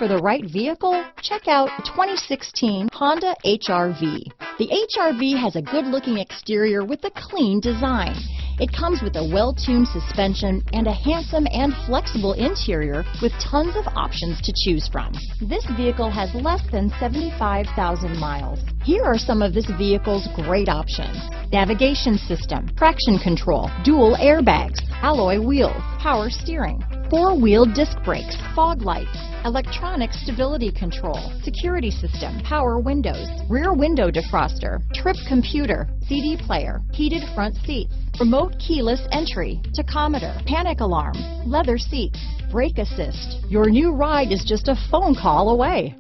for the right vehicle? Check out 2016 Honda HR-V. The HR-V has a good-looking exterior with a clean design. It comes with a well-tuned suspension and a handsome and flexible interior with tons of options to choose from. This vehicle has less than 75,000 miles. Here are some of this vehicle's great options: navigation system, traction control, dual airbags, alloy wheels, power steering, four-wheel disc brakes, fog lights, electronic stability control, security system, power windows, rear window defroster, trip computer, CD player, heated front seats, remote keyless entry, tachometer, panic alarm, leather seats, brake assist. Your new ride is just a phone call away.